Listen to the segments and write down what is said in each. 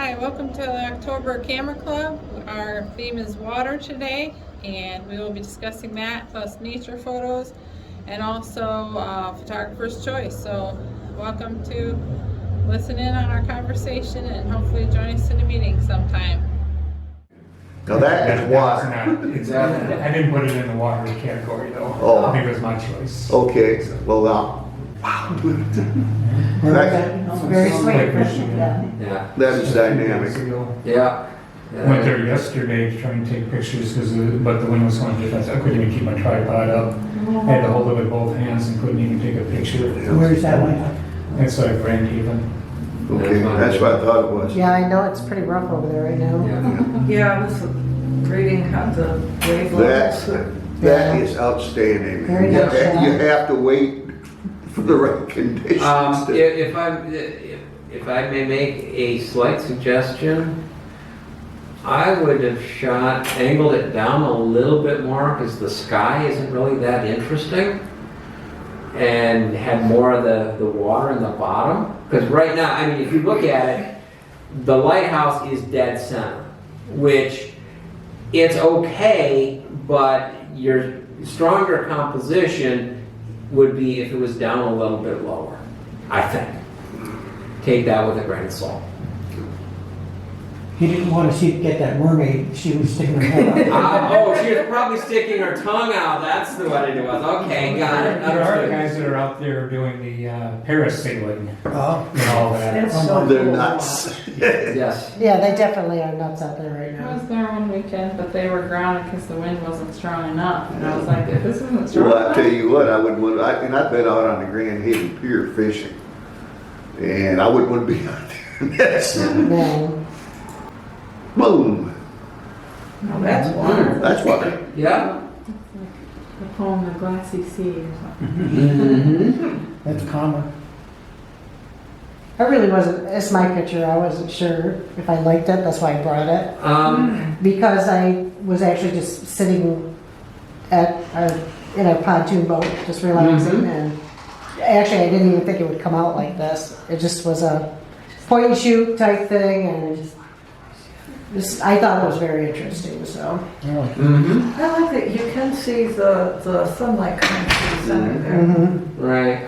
Hi, welcome to the October Camera Club. Our theme is water today, and we will be discussing that, plus nature photos, and also photographer's choice. So welcome to listen in on our conversation and hopefully join us in a meeting sometime. Now that is water. Exactly. I didn't put it in the water category though. Oh. I think it was my choice. Okay, well, wow. That- Very sweet. Yeah. Yeah. That is dynamic. Yeah. Went there yesterday to try and take pictures but the wind was going different. I couldn't even keep my tripod up. I had to hold it with both hands and couldn't even take a picture. Where's that one? It's like Grand Haven. Okay, that's what I thought it was. Yeah, I know it's pretty rough over there right now. Yeah. Yeah, I was reading how the wave That, levels. that is outstanding. Very You much ha- so. you have to wait for the right conditions. If I may make a slight suggestion, I would have angled it down a little bit more because the sky isn't really that interesting, and had more of the water in the bottom. Because right now, I mean, if you look at it, the lighthouse is dead center, which it's okay, but your stronger composition would be if it was down a little bit lower, I think. Take that with a grain of salt. He didn't want to see get that mermaid. She was sticking her head out. Oh, she was probably sticking her tongue out. That's what it was. Okay, got it. There are Understood. guys that are out there doing the parasailing Oh. and all that. That's so They're cool. nuts. Yes. Yeah, they definitely are nuts out there right I now. was there one weekend, but they were grounded because the wind wasn't strong enough. And I was like, if this isn't strong Well, I enough. tell you what, I wouldn't want, and I've been out on the Grand Haven Pier fishing, and I wouldn't want to be out there. That's, No. boom, Now that's water. that's water. Yeah. The poem, The Glassy Sea or something. Mm-hmm. That's calmer. I really wasn't, it's my picture, I wasn't sure if I liked it, that's why I brought it. Because I was actually just sitting in a pontoon boat, just relaxing, and actually I didn't even think it would come out like this. It just was a point and shoot type thing, and I thought it was very interesting, so. Mm-hmm. I like that you can see the sunlight coming through the center there. Mhm. Right.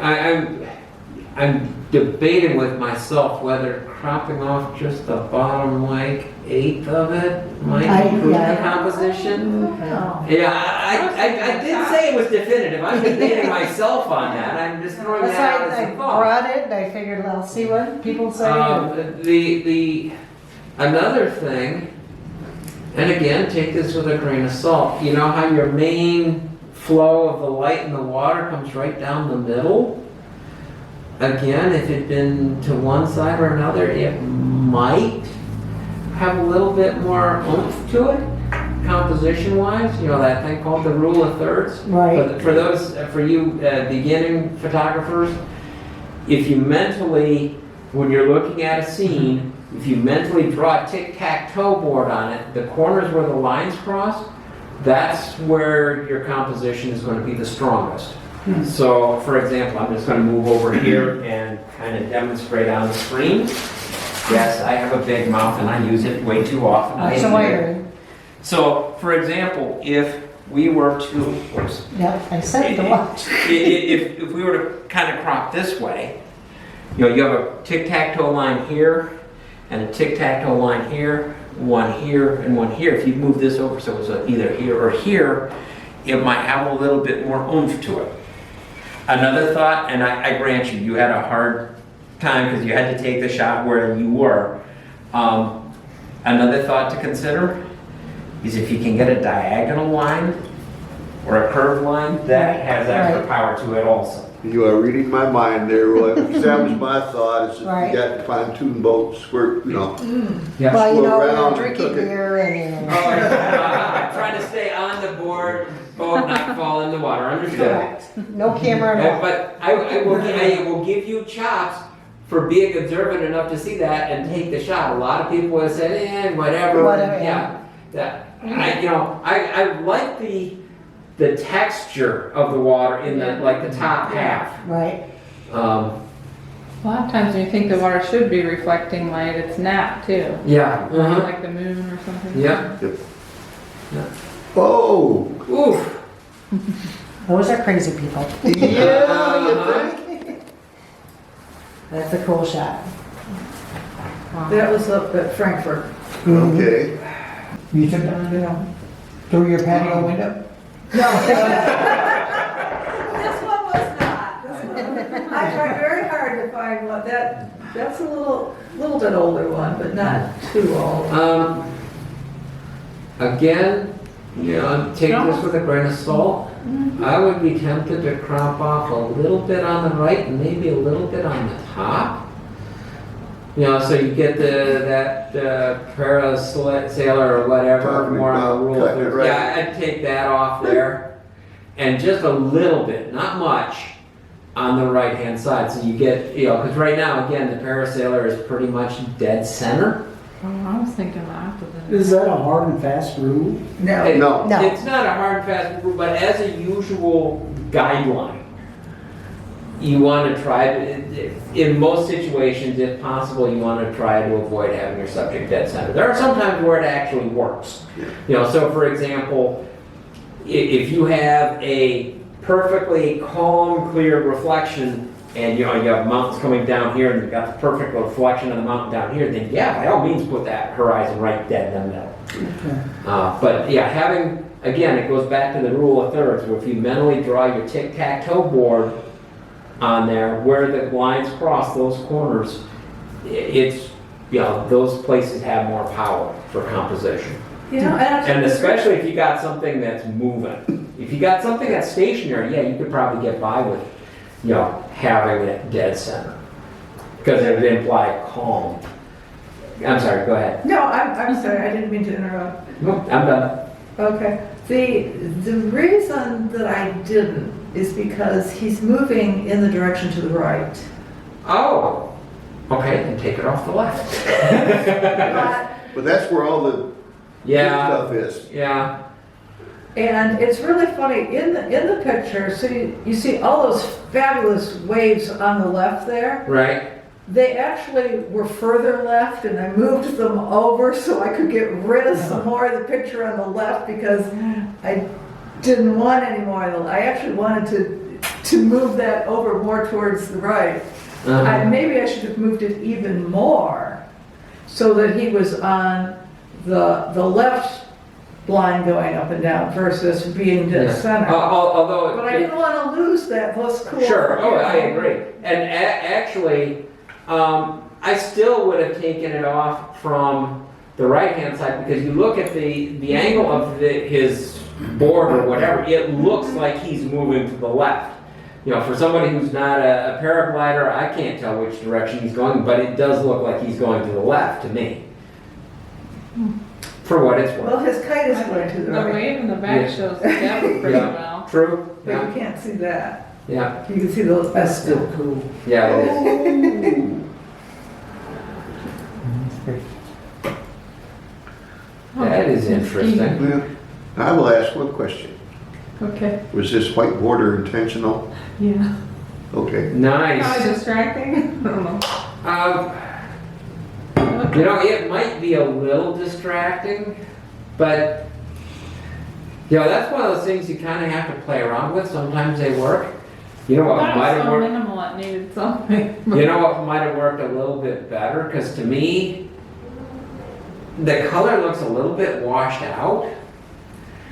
I'm debating with myself whether cropping off just the bottom like eighth of it might improve the composition. Oh. Yeah, I did say it was definitive. I'm debating myself on that. I'm just throwing That's that out why as I a thought. brought it, and I figured, well, see what people say. Another thing, and again, take this with a grain of salt. You know how your main flow of the light in the water comes right down the middle? Again, if it'd been to one side or another, it might have a little bit more oomph to it, composition-wise. You know that thing called the rule of thirds? Right. For you beginning photographers, if you mentally, when you're looking at a scene, if you mentally draw a tic-tac-toe board on it, the corners where the lines cross, that's where your composition is going to be the strongest. So, for example, I'm just going to move over here and kind of demonstrate on the screen. Yes, I have a big mouth and I use it way too often. I That's admit it. wiring. So, for example, if we were to, oops, Yep, I said to watch. if we were to kind of crop this way, you know, you have a tic-tac-toe line here and a tic-tac-toe line here, one here and one here. If you move this over so it's either here or here, it might have a little bit more oomph to it. Another thought, and I grant you had a hard time because you had to take the shot where you were. Another thought to consider is if you can get a diagonal line or a curved line, that has extra power to it also. You are reading my mind there, Roy, because that was my thought, is that Right. you got the pontoon boat squirt, you know. Yeah. Well, you know, Slow we're round and drinking cook it. beer and, Oh, I'm trying to stay on the board, boat not fall in the water, understood. correct. No camera at all. But I will give you chops for being observant enough to see that and take the shot. A lot of people have said, whatever. Whatever, Yeah. I like the texture of the water in the top half. Right. A lot of times when you think the water should be reflecting light, it's not too. Yeah. Like the moon or something. Yeah. Oh, Oof. Those are crazy people. yeah, you think? That's a cool shot. That was up at Frankfurt. Okay. You took down through your patio window? This one was not. I tried very hard to find one, that's a little bit older one, but not too old. Again, take this with a grain of salt. I would be tempted to crop off a little bit on the right and maybe a little bit on the top. So you get that parasailer or whatever, Talking more on about the rule. cutting it right. Yeah, I'd take that off there. And just a little bit, not much, on the right-hand side. So you get, because right now, again, the parasailer is pretty much dead center. Oh, I was thinking the opposite. Is that a hard and fast rule? No. No. No. It's not a hard and fast rule, but as a usual guideline, you want to try to, in most situations, if possible, you want to try to avoid having your subject dead center. There are some times where it actually works. So for example, if you have a perfectly calm, clear reflection, and you have mountains coming down here, and you've got the perfect reflection of the mountain down here, then yeah, by all means, put that horizon right dead in the middle. Okay. But yeah, again, it goes back to the rule of thirds, where if you mentally draw your tic-tac-toe board on there, where the lines cross those corners, it's, those places have more power for composition. And especially if you got something that's moving. If you got something that's stationary, yeah, you could probably get by with, having it dead center. Because it would imply calm. I'm sorry, go ahead. No, I'm sorry, I didn't mean to interrupt. No, I'm done. Okay, the reason that I didn't is because he's moving in the direction to the right. Oh, okay, then take it off the left. But But that's where all the good Yeah, stuff is. yeah. And it's really funny, in the picture, so you see all those fabulous waves on the left there. Right. They actually were further left, and I moved them over so I could get rid of some more of the picture on the left because I didn't want any more. I actually wanted to move that over more towards the right. Maybe I should have moved it even more so that he was on the left line going up and down versus being dead center. Although, But I didn't want to lose those cool. sure. Oh, I agree. And actually, I still would have taken it off from the right-hand side because you look at the angle of his board or whatever, it looks like he's moving to the left. For somebody who's not a paraglider, I can't tell which direction he's going, but it does look like he's going to the left to me. For what it's Well, worth. his kite is going to the The right, wave in the back Yeah. shows the depth pretty Yeah. well. True. but you Yeah. can't see that. Yeah. You can see those. That's still cool. Yeah, it is. That is interesting. Well, I will ask one question. Okay, Was this white border intentional? yeah. Okay. Probably Nice. distracting, I don't know. It might be a little distracting, but that's one of those things you kind of have to play around with. Sometimes they work. You know what That might was have so worked? minimal, it needed something. You know what might have worked a little bit better? Because to me, the color looks a little bit washed out.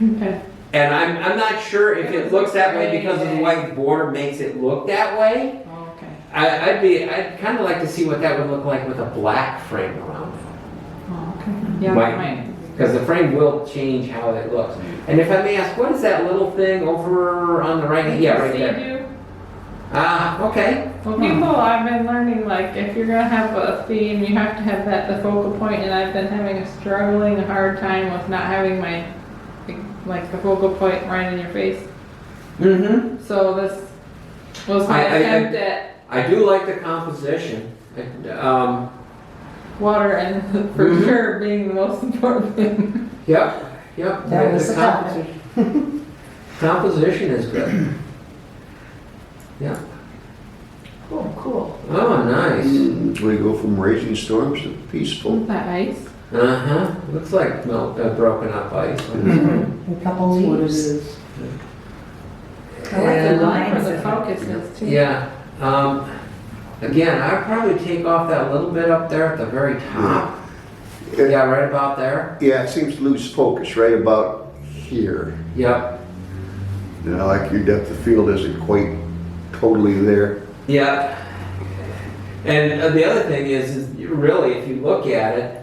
Okay. And I'm not sure if it looks that way because of the white border makes it look that way. Okay. I'd kind of like to see what that would look like with a black frame around it. Oh, okay. Yeah, Might- might. Because the frame will change how it looks. And if I may ask, what is that little thing over on the right? Yeah, right there. Sea-dew. Okay. Well, people, I've been learning, like, if you're gonna have a theme, you have to have the focal point, and I've been having a hard time with not having the focal point right in your face. Mm-hmm. So this was my attempt at I do like the composition. water and for Mhm. sure being the most important thing. Yep. That was the composition. Composition is good. Yeah. Cool. Oh, nice. We go from raging storms to peaceful. That ice? Uh-huh. Looks like broken up ice. A couple That's what it leaves. is. I like the And- lines For the in it. focus is too. Yeah. Again, I'd probably take off that little bit up there at the very top. Yeah, right about there. Yeah, it seems to lose focus right about here. Yep. You know, like your depth of field isn't quite totally there. Yep. And the other thing is really, if you look at it,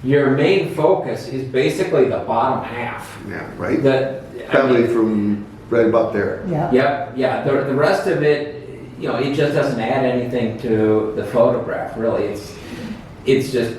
your main focus is basically the bottom half. Yeah, right? That, I Probably mean, from right about there. Yeah. yep, yeah. The rest of it, you know, it just doesn't add anything to the photograph, really. It's just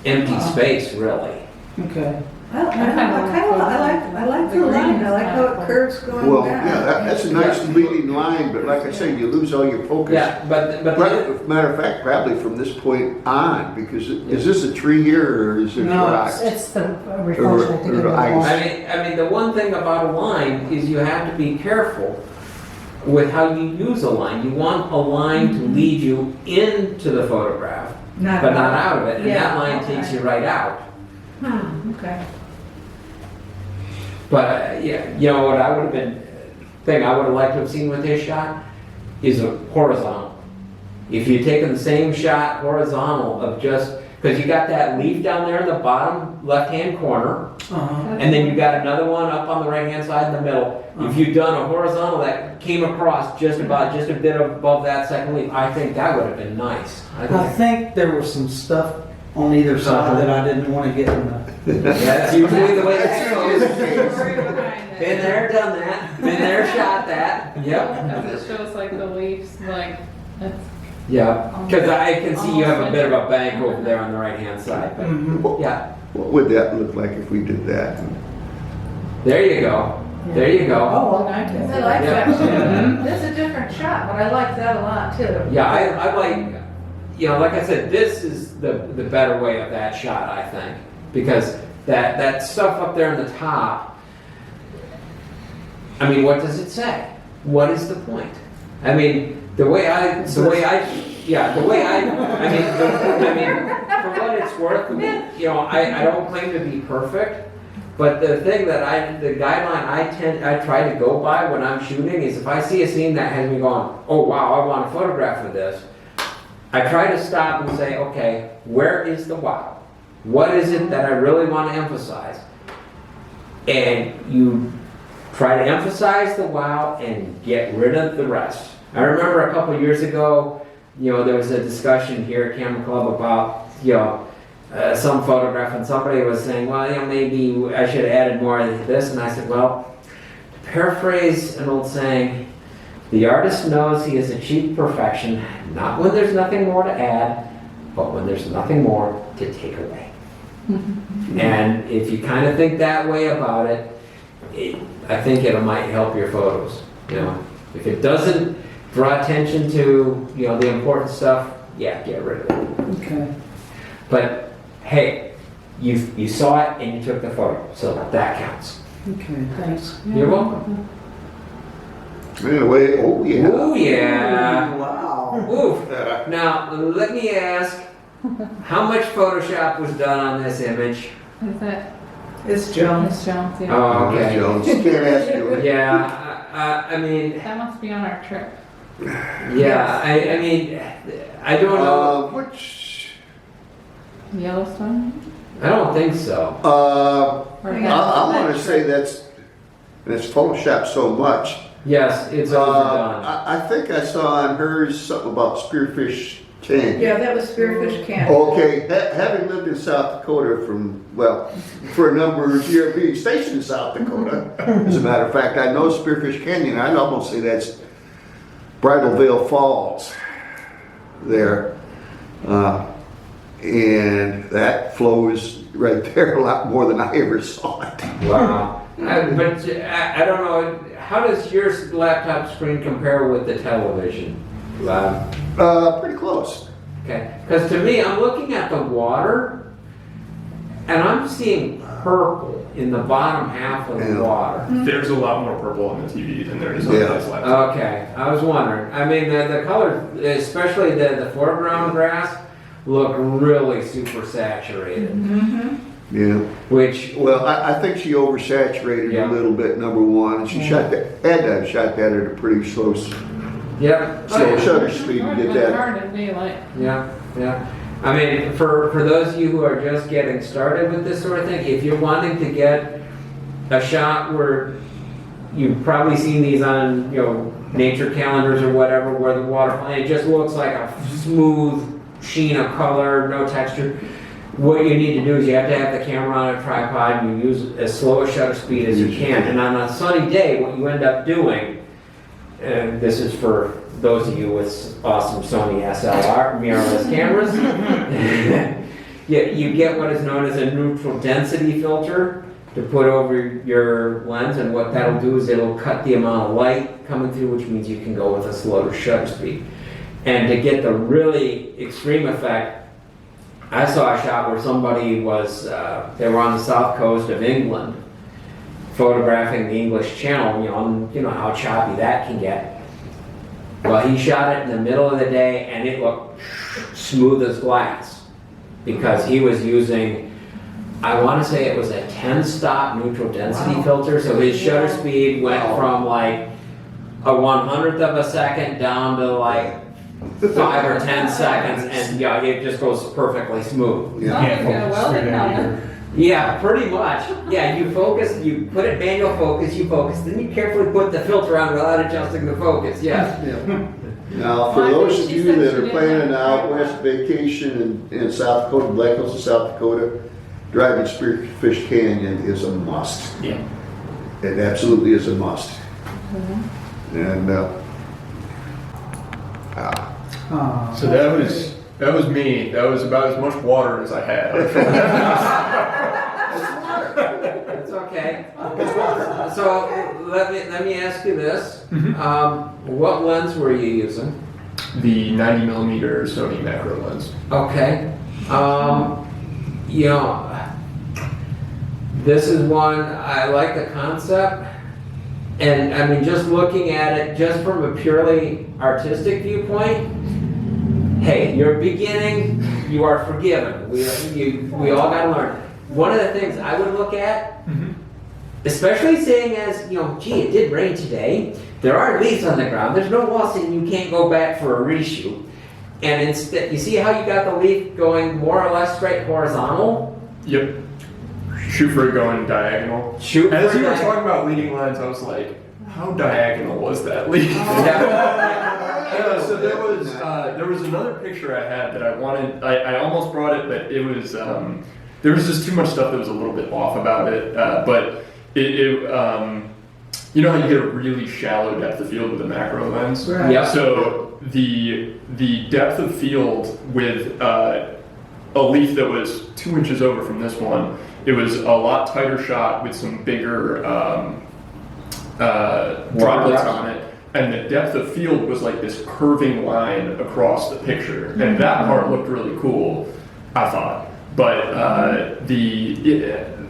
empty space, really. Okay. I like the line, I like how it curves going Well, back. yeah, that's a nice leading line, but like I said, you lose all your focus. Yeah, but the Right, matter of fact, probably from this point on, because is this a tree here or is it No, rocks? It's the reflection, I think, of the or ice. wall. I mean, the one thing about a line is you have to be careful with how you use a line. You want a line to lead you into the photograph, but not out of it. And that Yeah, line okay. takes you right out. Okay. But yeah, you know what I would have been, thing I would have liked to have seen with this shot is a horizontal. If you'd taken the same shot horizontal of just, because you got that leaf down there in the bottom left-hand corner, Uh-huh. and then you got another one up on the right-hand side in the middle. If you'd done a horizontal that came across just a bit above that second leaf, I think that would have been nice. I I think think there was some stuff on either side that I didn't want to get in the. that's usually the way it goes. Story behind it. Been there, done that. Been there, shot that. Yep. Because it shows like the leaves, like, that's, Yeah, because I can see you have a bit of a bank over there on the right-hand side, but What yeah, what would that look like if we did that? there you go. There you go. Oh, I like Yeah. that too. That's a different shot, but I like that a lot too. Yeah, I like, you know, like I said, this is the better way of that shot, I think. Because that stuff up there in the top, I mean, what does it say? What is the point? I mean, I mean, for what it's worth, you know, I don't claim to be perfect, but the thing that the guideline I try to go by when I'm shooting is if I see a scene that has me going, oh wow, I want a photograph of this, I try to stop and say, okay, where is the wow? What is it that I really want to emphasize? And you try to emphasize the wow and get rid of the rest. I remember a couple years ago, you know, there was a discussion here at Camera Club about, you know, some photograph, and somebody was saying, well, you know, maybe I should have added more of this, and I said, well, to paraphrase an old saying, the artist knows he has achieved perfection, not when there's nothing more to add, but when there's nothing more to take away. And if you kind of think that way about it, I think it might help your photos. You know, if it doesn't draw attention to, you know, the important stuff, yeah, get rid of it. Okay. But hey, you saw it and you took the photo, so that counts. Okay, thanks. You're welcome. Anyway, oh yeah. Ooh yeah. Wow. Ooh. Now let me ask, how much Photoshop was done on this image? is it, It's Jones. Miss Jones, yeah. Oh, okay. Jones, can't ask you. Yeah, I mean, That must be on our trip. yeah, I mean, I don't know. Which, Yellowstone? I don't think so. Or Yeah. I wanna say that's Photoshopped so much. Yes, it's overdone. I think I saw on hers something about Spearfish Canyon. Yeah, that was Spearfish Camp. Okay, having lived in South Dakota for a number of years, being stationed in South Dakota, as a matter of fact, I know Spearfish Canyon, I'd almost say that's Bridal Veil Falls there. And that flows right there a lot more than I ever saw it. Wow. But I don't know, how does your laptop screen compare with the television? Pretty close. Okay, because to me, I'm looking at the water, and I'm seeing purple in the bottom half of the Yeah. water. There's a lot more purple on the TV than there is on Yeah. this laptop. Okay, I was wondering. I mean, the colors, especially the foreground grass, look really super saturated. Yeah. Which, Well, I think she oversaturated Yeah. a little bit, number one, and she had to have shot that at a pretty slow, yep, slow shutter speed to Hard get been that. hard in daylight. yeah, yeah. I mean, for those of you who are just getting started with this sort of thing, if you're wanting to get a shot where you've probably seen these on, nature calendars or whatever, where the water, and it just looks like a smooth sheen of color, no texture. What you need to do is you have to have the camera on a tripod, and you use as slow a shutter speed as you can. And on a sunny day, what you end up doing, and this is for those of you with awesome Sony SLR mirrorless cameras, you get what is known as a neutral density filter to put over your lens, and what that'll do is it'll cut the amount of light coming through, which means you can go with a slower shutter speed. And to get the really extreme effect, I saw a shot where somebody was, they were on the south coast of England, photographing the English Channel, and you know how choppy that can get. Well, he shot it in the middle of the day, and it looked smooth as glass, because he was using, I want to say it was a 10-stop neutral density filter, so his shutter speed went from like a 100th of a second down to like 5 or 10 seconds, and yeah, it just goes perfectly smooth. Yeah. Can't Yeah, focus well, through then that how- either. Yeah, pretty much. Yeah, you focus, you put it manual focus, you focus, then you carefully put the filter on without adjusting the focus, yes. Now, for Well, I those think of she you said that she are didn't planning have an a out west vacation in South Dakota, Black Hills of South Dakota, driving Spearfish Canyon is a must. Yeah. It absolutely is a must. And, So that was me. That was about as much water as I had. That's okay. So let me ask you this. What lens were you using? The 90mm Sony macro lens. Okay. This is one, I like the concept. And I mean, just looking at it, just from a purely artistic viewpoint, hey, you're beginning, you are forgiven. We all gotta learn. One of the things I would look at, especially saying as, gee, it did rain today, there are leaves on the ground, there's no wall saying you can't go back for a reshoot. And instead, you see how you got the leaf going more or less straight horizontal? Yep. Shoot for it going diagonal. Shoot As for you were diagonal. talking about leading lines, I was like, how diagonal was that lead? So there was another picture I had that I wanted. I almost brought it, but it was there was just too much stuff that was a little bit off about it. But you know how you get a really shallow depth of field with a macro lens. Right. Yep. So the depth of field with a leaf that was 2 inches over from this one, it was a lot tighter shot with some bigger droplets on it, and the depth of field was like this curving line across the picture, and that part looked really cool, I thought. But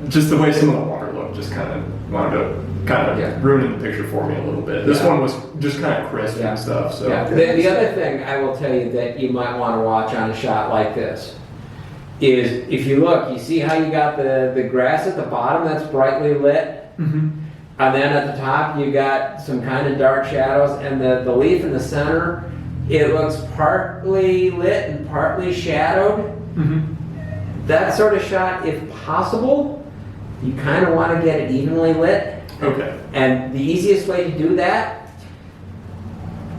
just the way some of the water looked just kind of wound up ruining the picture for me a little bit. This Yeah. one was just kind of crisp Yeah. and stuff. So Yeah. The other thing I will tell you that you might want to watch on a shot like this is if you look, you see how you got the grass at the bottom that's brightly lit? And then at the top you got some kind of dark shadows, and the leaf in the center, it looks partly lit and partly shadowed. That sort of shot, if possible, you kind of want to get it evenly lit. okay. And the easiest way to do that,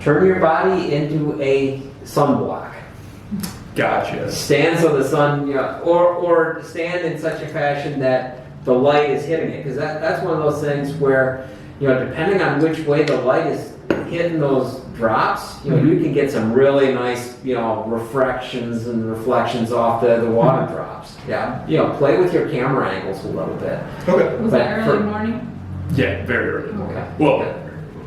turn your body into a sunblock. Gotcha. Stand so the sun, or stand in such a fashion that the light is hitting it. Because that's one of those things where, depending on which way the light is hitting those drops, you can get some really nice, refractions and reflections off the water drops. Yeah. Play with your camera angles a little bit. Okay. Was But that for- early morning? Yeah, very early. Okay. Well,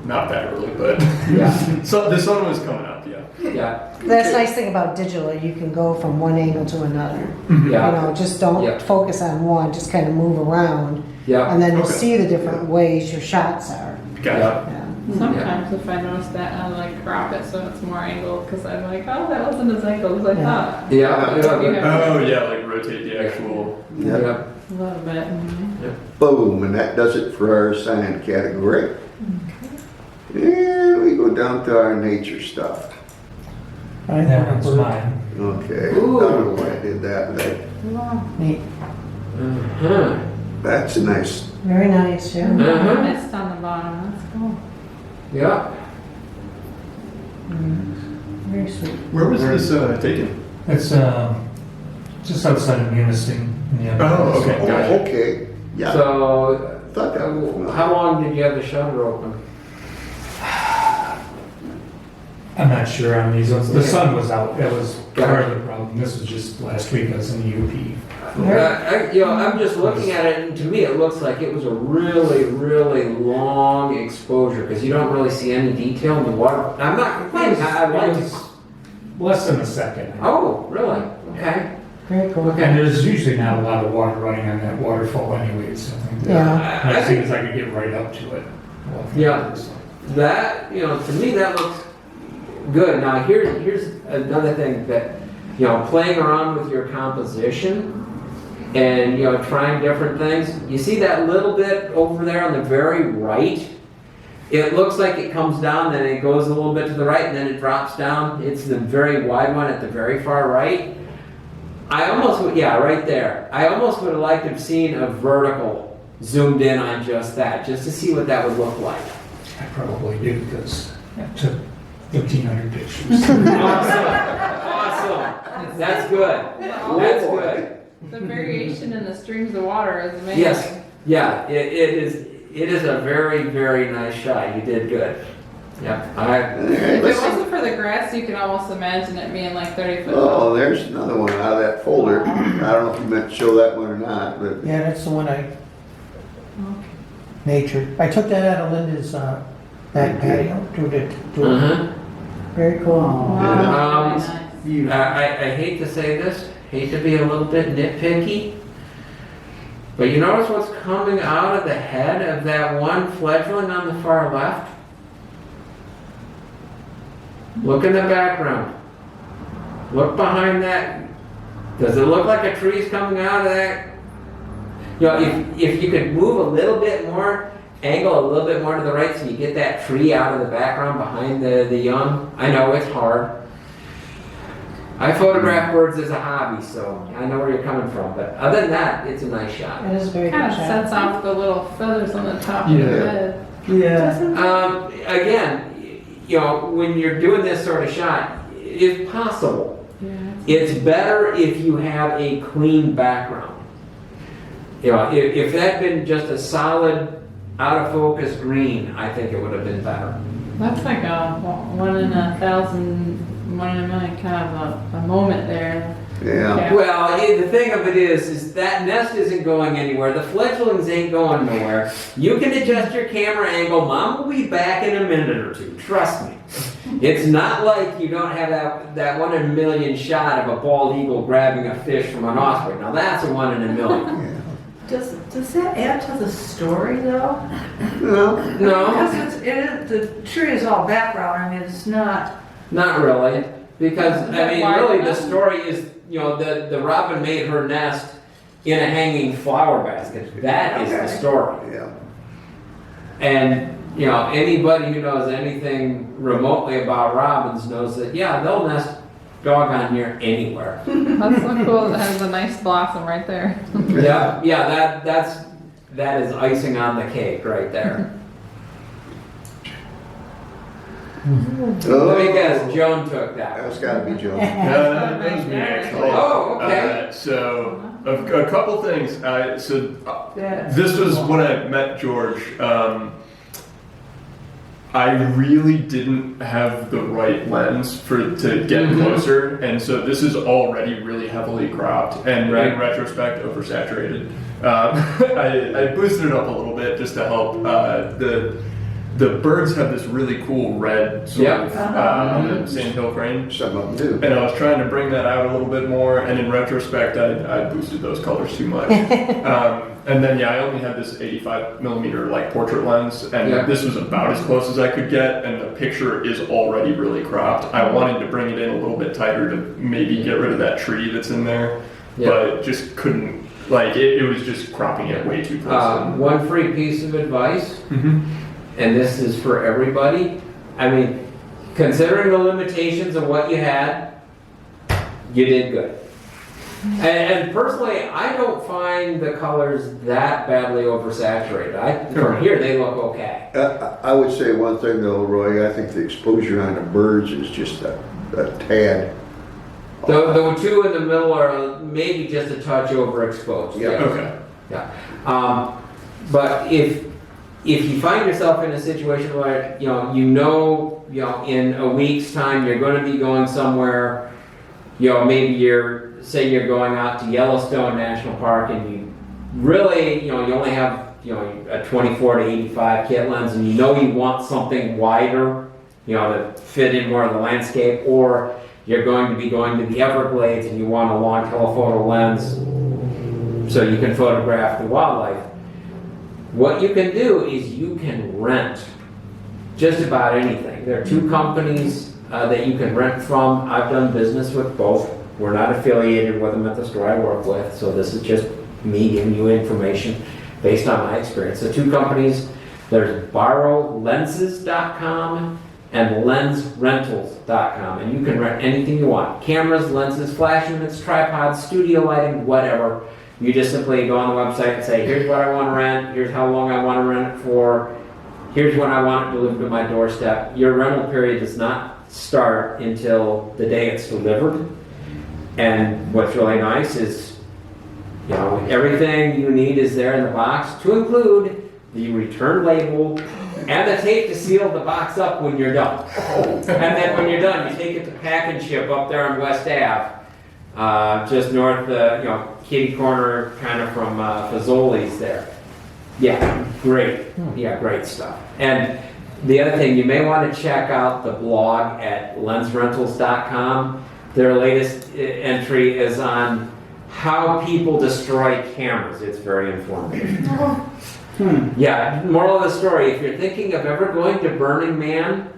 not that early, but Yeah. so the sun was coming up. Yeah. Yeah, That's the nice thing about digital, you can go from one angle to another. yeah, You know, just Yeah. don't focus on one, just kind of move around, yeah. and then you'll Okay. see the different ways your shots are. Gotcha. Yeah. Sometimes if I notice that, I like crop it so it's more angled, because I'm like, oh, that wasn't as angled as I Yeah. thought. Yeah, yeah, Oh, yeah, like rotate the actual. Yep. yeah. A little bit. Boom, and that does it for our sign category. And we go down to our nature stuff. That one's mine. Okay, I Ooh. don't know why I did that, but Neat. Uh-huh. that's a nice, Very nice, yeah. Uh-huh. Mist on the bottom, that's cool. Yeah. Very sweet. Where was this taken? It's just outside of Munising. In the Oh, okay. oh, Gotcha. okay, yeah. So, Thought that was- how long did you have the shutter open? I'm not sure on these ones. The sun was out. That was part of the problem. This was just last week. I was in the UP. I'm just looking at it, and to me, it looks like it was a really, really long exposure because you don't really see any detail in the water. I'm not complaining. I like It to. was less than a second. Oh, really? Okay. Very cool. And there's usually not a lot of water running on that waterfall anyway, so I think that, Yeah. I as soon think as I could get right up to it. Yeah. that, to me, that looks good. Now, here's another thing that, playing around with your composition and, trying different things. You see that little bit over there on the very right? It looks like it comes down, then it goes a little bit to the right, and then it drops down. It's the very wide one at the very far right. I almost would, right there. I almost would have liked to have seen a vertical zoomed in on just that, just to see what that would look like. I probably do because I took 1,500 pictures. Awesome. That's good. That's good. The variation in the streams of water is amazing. Yes. Yeah, it is a very, very nice shot. You did good. Yep. If it wasn't for the grass, you can almost imagine it being like 30 foot tall. Oh, there's another one out of that folder. I don't know if you meant to show that one or not, but Yeah, that's the one nature. I took that out of Linda's back patio Uh-huh. Very cool. Wow, Um, very nice. I hate to say this, hate to be a little bit nitpicky, but you notice what's coming out of the head of that one fledgling on the far left? Look in the background. Look behind that. Does it look like a tree's coming out of that? If you could move a little bit more, angle a little bit more to the right so you get that tree out of the background behind the young. I know it's hard. I photograph birds as a hobby, so I know where you're coming from. But other than that, it's a nice shot. It is a very Kind good of shot. sets off the little feathers on the top of the Yeah. head. Yeah. Again, when you're doing this sort of shot, if possible, Yeah. it's better if you have a clean background. If that had been just a solid, out of focus green, I think it would have been better. That's like a 1 in 1,000, 1 in a million kind of a moment there. yeah. Well, the thing of it is that nest isn't going anywhere. The fledglings ain't going nowhere. You can adjust your camera angle. Mom will be back in a minute or two. Trust me. It's not like you don't have that 1 in a million shot of a bald eagle grabbing a fish from an osprey. Now that's a 1 in a million. Does that add to the story though? No, No, Because the tree is all background, I mean, it's not. not really. Because, I mean, Why really the not? story is, the robin made her nest in a hanging flower basket. That is the Okay. story. yeah. And, anybody who knows anything remotely about robins knows that, yeah, they'll nest doggone near anywhere. That's so cool. It has a nice blossom right there. Yeah, that is icing on the cake right there. Let me guess, Joan took that. That's gotta be Joe. That was me actually. Oh, okay. So a couple things. Yeah. This was when I met George. I really didn't have the right lens to get closer, and so this is already really heavily cropped and Right. in retrospect oversaturated. I boosted it up a little bit just to help the birds have this really cool red sort Yep. of on the sandhill crane. Some of them do. And I was trying to bring that out a little bit more, and in retrospect, I boosted those colors too much. And then, yeah, I only had this 85 millimeter like portrait lens, and Yeah. this was about as close as I could get, and the picture is already really cropped. I wanted to bring it in a little bit tighter to maybe get rid of that tree that's in there, Yeah. but just couldn't, like, it was just cropping it way too close. One free piece of advice, Mhm. and this is for everybody. I mean, considering the limitations of what you had, you did good. And personally, I don't find the colors that badly oversaturated. From here, they look okay. I would say one thing though, Roy, I think the exposure on the birds is just a tad. The two in the middle are maybe just a touch overexposed. Yeah. Okay. Yeah. But if you find yourself in a situation where you know in a week's time you're going to be going somewhere, maybe say you're going out to Yellowstone National Park, and you really you only have a 24 to 85 kit lens, and you want something wider, to fit in more of the landscape, or you're going to be going to the Everglades and you want a long telephoto lens so you can photograph the wildlife. What you can do is you can rent just about anything. There are two companies that you can rent from. I've done business with both. We're not affiliated with them at the store I work with, so this is just me giving you information based on my experience. The two companies, there's borrowlenses.com and lensrentals.com, and you can rent anything you want. Cameras, lenses, flash units, tripods, studio lighting, whatever. You just simply go on the website and say, here's what I want to rent, here's how long I want to rent it for, here's when I want it delivered to my doorstep. Your rental period does not start until the day it's delivered. And what's really nice is, everything you need is there in the box, to include the return label and the tape to seal the box up when you're done. And then when you're done, you take it to Pack and Ship up there on West Ave, just north, kitty corner, kind of from Fazoli's there. Yeah, great. Yeah, great stuff. And the other thing, you may want to check out the blog at lensrentals.com. Their latest entry is on how people destroy cameras. It's very informative. Yeah, moral of the story, if you're thinking of ever going to Burning Man,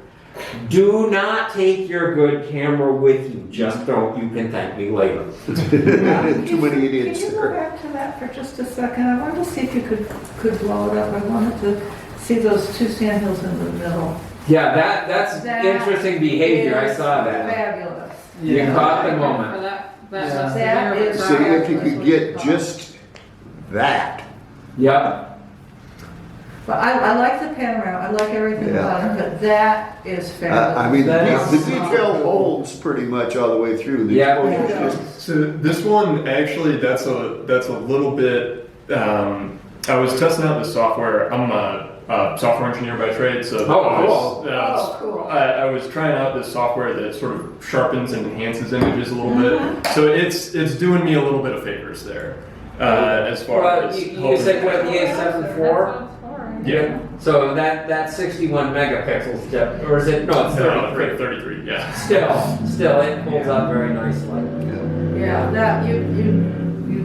do not take your good camera with you. Just don't. You can thank me later. Too many idiots Can you go there. back to that for just a second? I wanted to see if you could blow it up. I wanted to see those two sandhills in the middle. Yeah, that's That interesting behavior. I is saw that. Fabulous. You caught the For moment. that That is- See if you could get just that. Yep. But I like the panorama, I like everything Yeah. about it, but that is fabulous. I mean, That the is- detail holds pretty much all the way through. The Yeah. exposure's just- So this one actually, that's a little bit. I was testing out the software. I'm a software engineer by trade, so I was trying out this software that sort of sharpens and enhances images a little bit. So it's doing me a little bit of favors there, as far Well, as you said what, the A7 IV? yeah. So that's 61 megapixels, or is it? No, it's 33. 33, yeah. Still, it pulls up very nicely. Yeah, that, you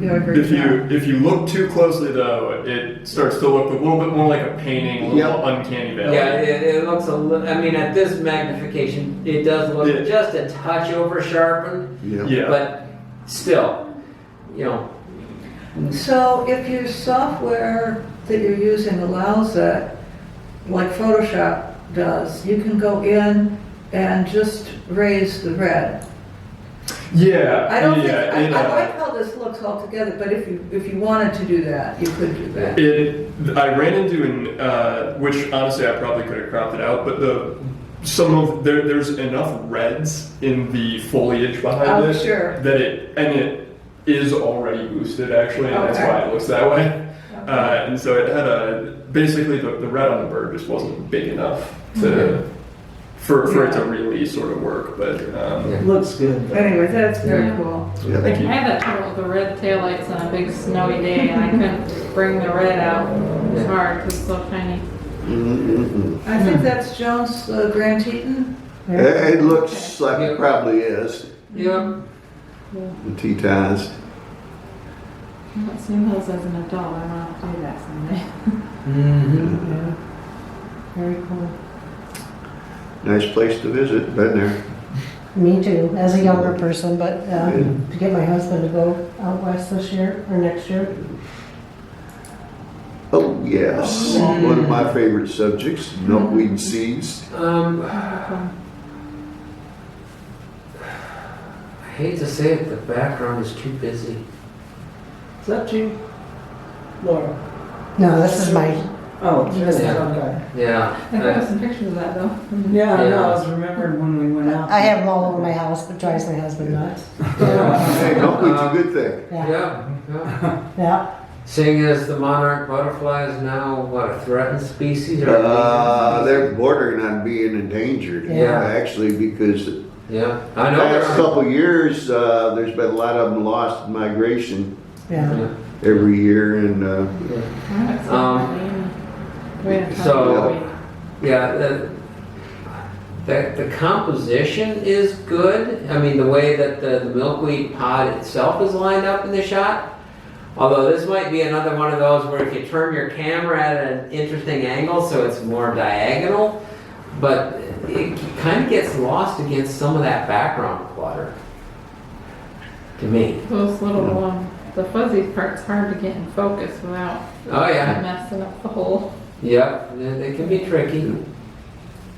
do a great job. If you look too closely though, it starts to look a little bit more like a painting, a little uncanny valley. Yeah, it looks a little. I mean, at this magnification, it does look just a touch over sharpened, Yeah. but still, So if your software that you're using allows it, like Photoshop does, you can go in and just raise the red. Yeah. I don't think, yeah, I like how this looks all together, but if you wanted to do that, you could do that. I ran into which honestly I probably could have cropped it out, but there's enough reds in the foliage behind Oh, it sure. that it is already boosted actually, and that's Okay. why it looks that way. And so it had basically the red on the bird just wasn't big enough for it to really sort of work, but Looks good. though. Anyway, that's very Yeah. cool. Yeah. thank you. I had that trouble with the red taillights on a big snowy day, and I couldn't bring the red out. It was hard because it's so tiny. Mm-mm-mm. I think that's Jones Grand Teton. It looks like it probably is, Yeah. the Tetons. I've seen those as an adult, I want to do that someday. Mm-hmm. Yeah. Very cool. Nice place to visit, been there. Me too, as a younger person, but to get my husband to go out west this year or next year. Oh, yes, one of my favorite subjects, milkweed and seeds. I hate to say it, the background is too busy. Is that you? Laura? No, this is my, Oh, This is- okay. Yeah. I got some pictures of that though. Yeah, I know, Yeah. I was remembering when we went out. I have them all over my house, but drives my husband nuts. Hey, milkweed's a good thing. Yeah, Yeah. yeah. Seeing as the monarch butterfly is now, what, a threatened species? Or They're bordering on being endangered, Yeah. actually, because Yeah, I the know. past they're- couple years, there's been a lot of them lost in migration Yeah. every year, and So, yeah, the composition is good. I mean, the way that the milkweed pod itself is lined up in the shot. Although this might be another one of those where if you turn your camera at an interesting angle so it's more diagonal, but it kind of gets lost against some of that background clutter. To me. Those little, the fuzzy part's hard to get in focus without Oh yeah, messing up the whole. yep, they can be tricky.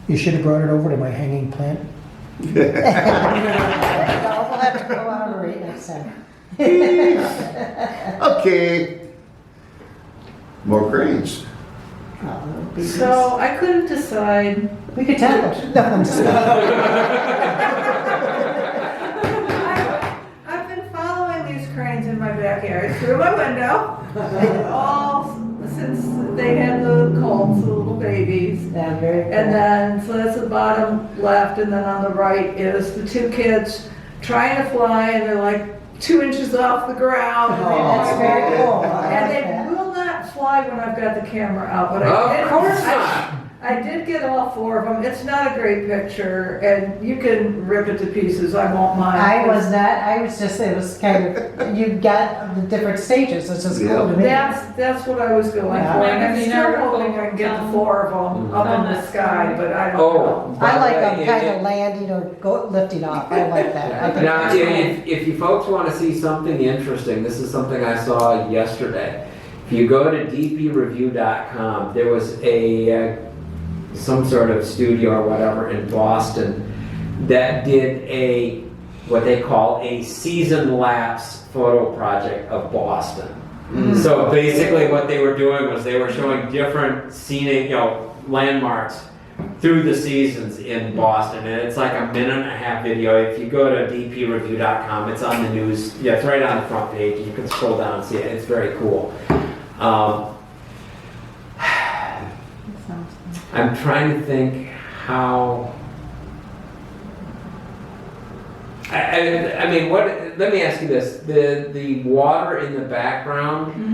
You should have brought it over to my hanging plant. We'll have to go out and read next time. okay. More cranes. So I couldn't decide. We could tell. No, I'm just- I've been following these cranes in my backyard through my window, all since they had the colts, the little babies. Yeah, very cool. And then, so that's the bottom left, and then on the right is the two kids trying to fly, and they're like 2 inches off the ground. And they That's very cool. I like And they that. will not fly when I've got the camera out, but Of I did. course not. I did get all 4 of them. It's not a great picture, and you can rip it to pieces. I won't mind. I was just, it was kind of, you got the different stages, it's just cool to me. That's what I was going for. Yeah. And I'm Magazine still article hoping I can get the on- 4 of them up in on the that sky, sky. but I don't Oh, know. by I the like way, them kind it- of landing or lifting off, I like that. I think Now, that's cool. if you folks want to see something interesting, this is something I saw yesterday. If you go to dpreview.com, there was some sort of studio or whatever in Boston that did what they call a season lapse photo project of Boston. So basically what they were doing was they were showing different scenic, landmarks through the seasons in Boston, and it's like a 1.5-minute video. If you go to dpreview.com, it's on the news. Yeah, it's right on the front page. You can scroll down and see it. It's very cool. I'm trying to think how. I mean, what? Let me ask you this: the water in the background.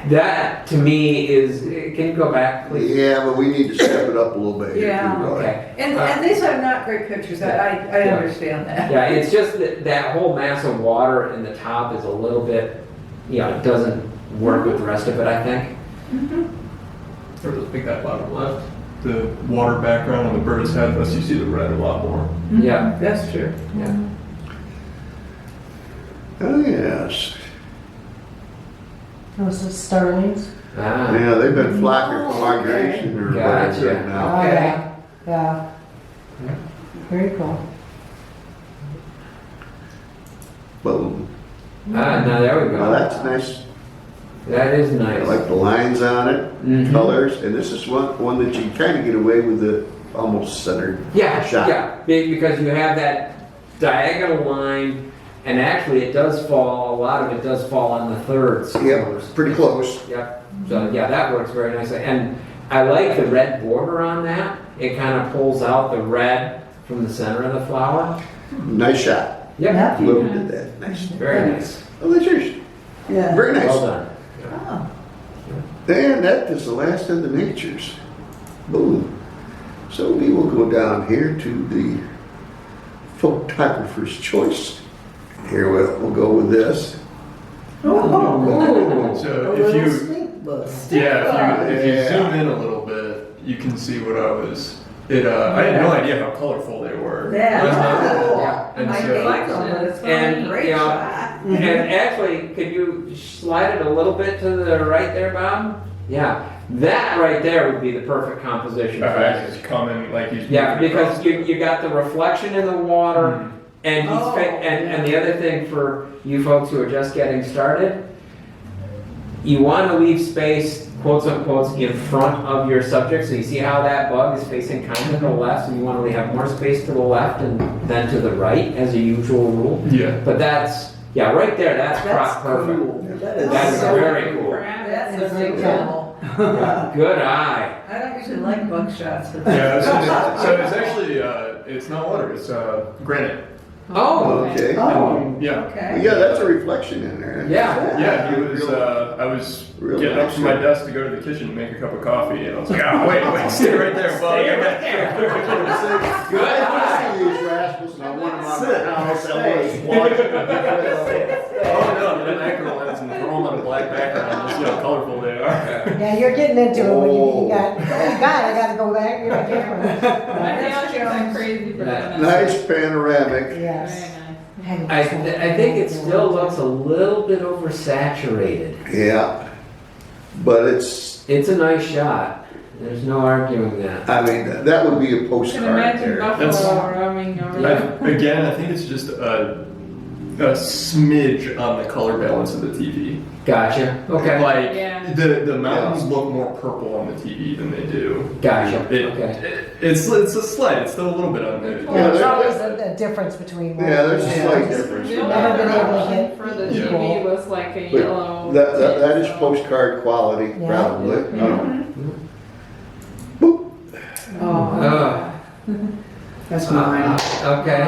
That to me is. Can you go back, please? Yeah, but we need to step it up a little bit. here, Yeah. too, Roy. Okay. And these are not great pictures. I Yeah. understand that. Yeah, it's just that whole mass of water in the top is a little bit, it doesn't work with the rest of it, I think. Or just pick that bottom left. The water background on the bird's head lets you see the red a lot more. Yeah. That's true. Yeah. Oh, yes. Those are starlings. Ah. Yeah, they've been flocking for migration or whatever Gotcha. right now. Oh, Okay. yeah, yeah. Very cool. Boom. Now there we go. Well, that's nice. That is I nice. like the lines on it, Mhm. colors, and this is one that you kind of get away with the almost centered Yeah, shot. yeah, because you have that diagonal line, and actually it does fall, a lot of it does fall on the thirds. Yep, pretty close. Yep, so yeah, that works very nicely. And I like the red border on that. It kind of pulls out the red from the center of the flower. Nice shot. Yep, Yeah. Lou did that. Nice. very nice. Oh, that's yours. Yeah. Very nice. Well done. Oh. And that is the last of the natures. Boom. So we will go down here to the photographer's choice. Here we'll go with this. Oh, So A if little you, stink bug. if you Yeah. zoom in a little bit, you can see what I was. I had no idea how colorful they were. yeah. Yeah. And I so- like them, but it's not a And, great you know, shot. And actually, could you slide it a little bit to the right there, Bob? Yeah, that right there would be the perfect composition for Alright, this. it's coming like he's Yeah, moving because across. you got the reflection in the water, Mhm. and he's Oh, and the other thing for you folks who are just getting started, you want to leave space, quotes unquote, in front of your subject. So you see how that bug is facing kind of to the left, so you want to have more space to the left and then to the right as a usual rule. Yeah. But that's, yeah, right there, that's That's perfect. cool. That is That's so very cool. That is So a good. cool. Yeah, good eye. I don't usually like bug shots, but. Yeah, so it's actually, it's not water, it's granite. Oh, Okay. Oh, Yeah. Okay. Yeah, that's a reflection in there. yeah. Yeah, he was, I was Real getting up nice. from my desk to go to the kitchen to make a cup of coffee, and I was like, oh, wait, stay right there, bud. Stay right there. Good eye. These rascals, and I want them out of the house, I was Sit. watching. Oh, no, the macro lens and throw them on a black background, just see how colorful they are. Yeah, you're getting into it when you got, I gotta go back, you're a camera. My dad thinks I'm crazy for doing that. Nice panoramic. Yes. Very nice. I think it still looks a little bit oversaturated. Yeah. But it's, It's a nice shot. There's no arguing that. I mean, that would be a You can postcard imagine there. buffalo roaming over there. Again, I think it's just a smidge on the color balance of the TV. Gotcha. Okay. Like, Yeah. the mountains look more purple on the TV than they do. Gotcha. It's a slight, it's still a little bit on the. Yeah, There's there- always a difference between one. Yeah, there's a and slight the other. difference. The Never only been able to option get for the equal. TV was like a But yellow. that is tint, so- postcard quality, Yeah. probably. I don't know. Boop. Uh, that's mine. okay.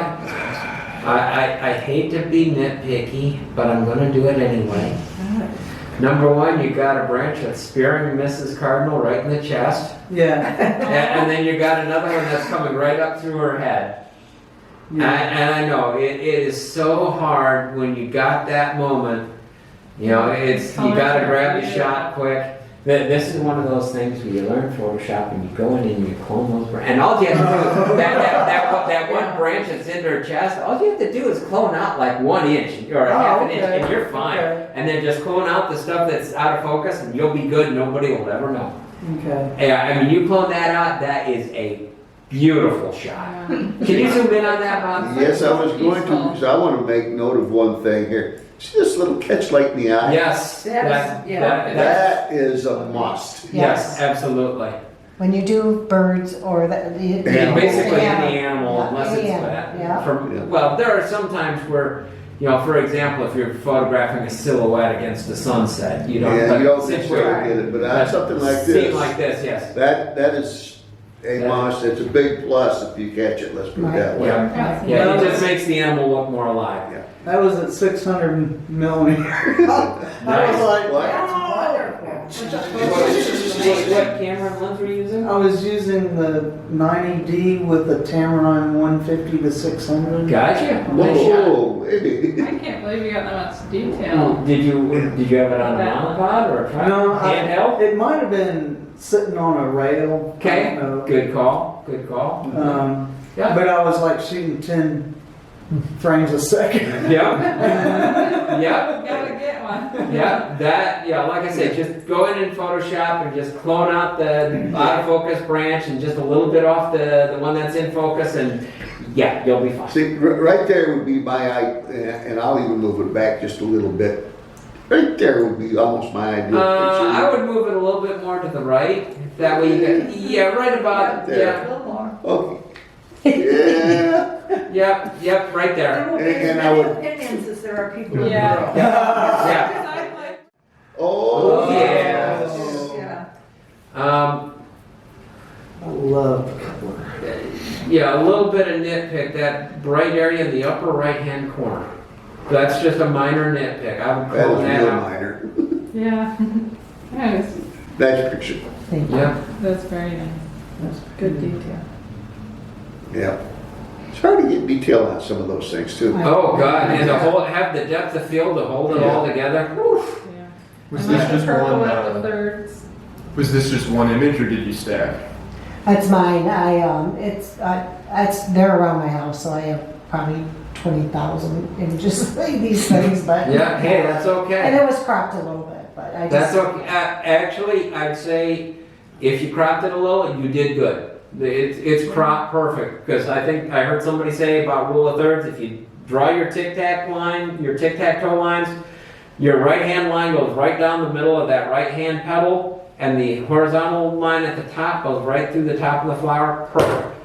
I hate to be nitpicky, but I'm gonna do it anyway. Number one, you got a branch that's spearing Mrs. Cardinal right in the chest. Yeah. And then you got another one that's coming right up through her head. And I know, it is so hard when you got that moment. You know, you gotta grab the shot quick. This is one of those things where you learn Photoshop and you go in and you clone those and all you have to do, that one branch that's in her chest, all you have to do is clone out like 1 inch or a half an inch and you're fine. Okay. And then just clone out the stuff that's out of focus and you'll be good, nobody will ever know. Okay. Yeah, I mean, you clone that out, that is a beautiful shot. Can you zoom in on that, Bob? Yes, I was going to, because I want to make note of one thing here. See this little catch light in the eye? Yes. That's- yeah. That's- That is a must. Yes, absolutely. When you do birds or Yeah. Basically Yeah. any animal, Yeah, unless any it's animal, that. yeah. Well, there are some times where, you know, for example, if you're photographing a silhouette against the sunset, you don't. Yeah, but you don't since quite we're- get it, but on something like Scene this, like this, yes. that is a Yeah. must. It's a big plus if you catch it, let's put it that way. Yeah, yeah, it just makes the animal look more alive. That was at 600 millimeters. I Nice. was like, What? That's wonderful. What camera and lens were you using? I was using the 90D with the Tamron 150 to 600. Gotcha. Nice shot. Whoa, baby. I can't believe you got that much detail. Did you have it on a monopod or a No, handheld? it might have been sitting on a rail. I Okay, don't know. good call, good call. Yeah. But I was like shooting 10 frames a second. Yeah. Yeah. Gotta get one. Yeah, like I said, just go in Photoshop and just clone out the out of focus branch and just a little bit off the one that's in focus and yeah, you'll be fine. See, right there would be my eye, and I'll even move it back just a little bit. Right there would be almost my ideal picture. I would move it a little bit more to the right. That way you get, yeah, right about, There. A yeah, little more. Okay. Yeah. yep, right there. There will be as And I many would- opinions as there are people in the Yeah. world. Yeah. Because I like Oh, Yeah. Yeah. I love color. Yeah, a little bit of nitpick, that bright area in the upper right-hand corner. That's just a minor nitpick. I would That call is that real out. minor. Yeah. Yeah, it's Nice picture. Thank you. Yeah. That's very nice. That's good detail. Yeah. It's hard to get detail on some of those things too. Oh, God, and to hold, have the depth of field to hold it all together. Whew. Yeah. Was I like this the just purple one? at the thirds. Was this just one image, or did you stack? That's mine. It's they're around my house, so I have probably 20,000 images of these things, but. Yeah, hey, that's And okay. it was cropped a little bit, but I That's just. okay. Actually, I'd say if you cropped it a little, you did good. It's cropped perfect, because I think I heard somebody say about rule of thirds, if you draw your tic-tac-toe lines, your right-hand line goes right down the middle of that right-hand petal, and the horizontal line at the top goes right through the top of the flower. Perfect.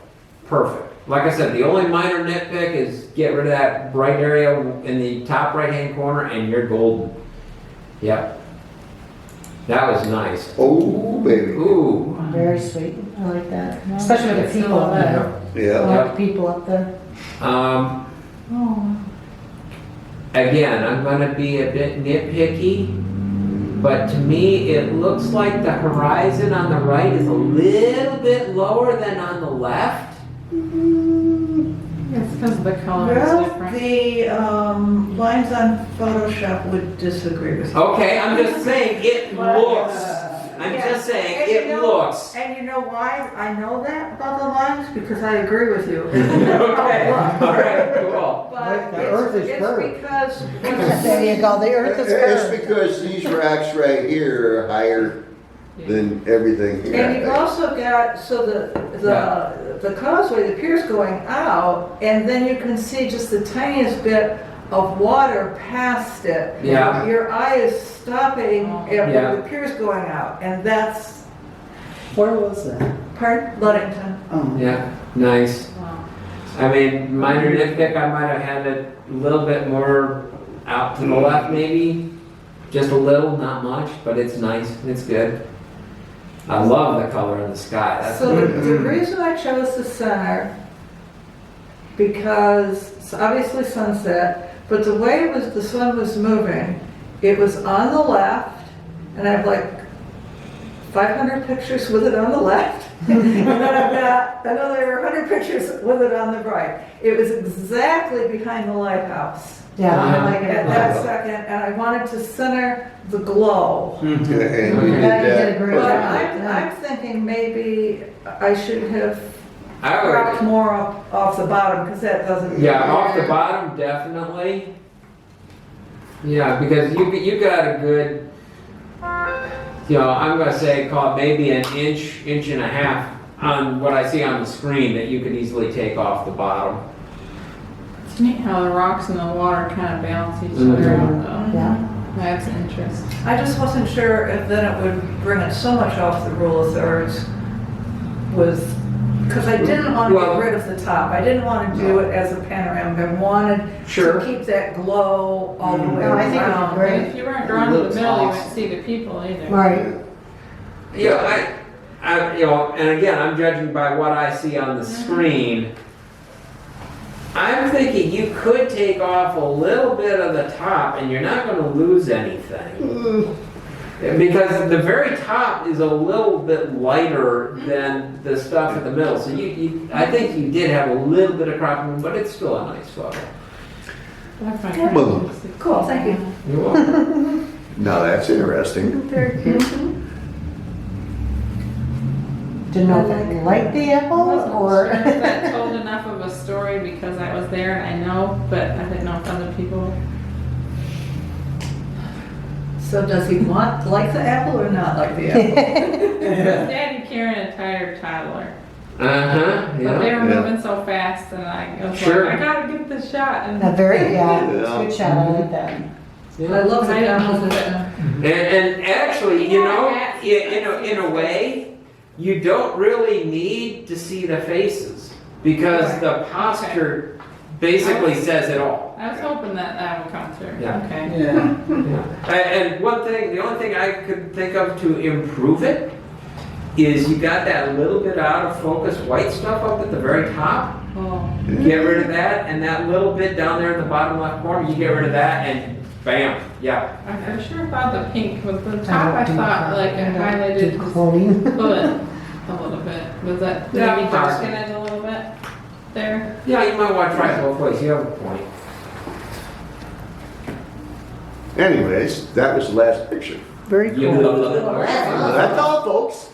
Perfect. Like I said, the only minor nitpick is get rid of that bright area in the top right-hand corner, and you're golden. Yep. That was nice. Oh, baby. Ooh. Very sweet. I like that. Especially with the people up there. I Yeah. like the people up there. Again, I'm gonna be a bit nitpicky, but to me, it looks like the horizon on the right is a little bit lower than on the left. It's because the color is Well, different. the lines on Photoshop would disagree with you. Okay, I'm just saying, it looks, I'm Yeah. just saying, And you it know- looks. And you know why I know that about the lines? Because I agree with you. Okay, all right, cool. But The earth is it's curved. because. There you go. The earth is It's curved. because these racks right here are higher than everything And you've here. also got, so the causeway, the pier's going out, and then you can see just the tiniest bit of water past it. Yeah. Your eye is stopping Yeah. if the pier's going out, and that's, Where was that? pardon, Ludington. Oh. Yeah, nice. Wow. I mean, minor nitpick, I might have had it a little bit more out to the left maybe. Just a little, not much, but it's nice, it's good. I love the color of the sky. That's So the reason I chose the center, because it's obviously sunset, but the way the sun was moving, it was on the left, and I have like 500 pictures with it on the left, and then I've got another 100 pictures with it on the right. It was exactly behind the lighthouse Yeah, I like at it. that second, and I wanted to center the glow. And you did Yeah, you did a that. great But job. I'm thinking maybe I should have I would, cropped more off the bottom, because that doesn't. yeah, off the bottom, definitely. Yeah, because you got a good, I'm gonna say call it maybe an inch and a half on what I see on the screen that you could easily take off the bottom. It's neat how the rocks and the water kind of balance each Mhm. other out though. Yeah. That's interesting. I just wasn't sure if then it would bring it so much off the rule of thirds because I didn't want to Well- get rid of the top. I didn't want to do it as a panoramic. I wanted Sure. to keep that glow all the way No, I think it'd be around. great. And if you weren't drawn to the looks middle, you awesome. wouldn't see the people either. Right. And again, I'm judging by what I see on the screen. I'm thinking you could take off a little bit of the top and you're not gonna lose anything. Because the very top is a little bit lighter than the stuff in the middle. So I think you did have a little bit of cropping, but it's still a nice photo. I find it Well, interesting. Cool, thank you. You're welcome. Now that's interesting. Very cute. Didn't know if I liked the apple Wasn't or. sure if that told enough of a story because I was there and I know, but I didn't know if other people. So does he like the apple or not like the apple? Daddy carrying a tired toddler, Uh-huh, but they yeah. were Yeah. moving so fast, and I was Sure. like, I gotta get the shot. And A very, yeah, Yeah. good shot. I like that. I love the I don't know, composition. And actually, in a way, you don't really need to see the faces because the posture basically says it all. I was hoping that would come through. Yeah. Okay. Yeah. And the only thing I could think of to improve it is you got that little bit out of focus white stuff up at the very top. Oh, Get rid of that, and that little bit down there in the bottom left corner, you get rid of that, and bam, yeah. I for sure thought the pink with the I top, I don't do thought like it I don't highlighted do his clothing. foot a little bit. Was that, Yeah, maybe possibly. darken it a little bit there? Yeah, you might want to try it both ways, you have a point. Anyways, that was the last picture. Very You cool. love it. That's all, folks.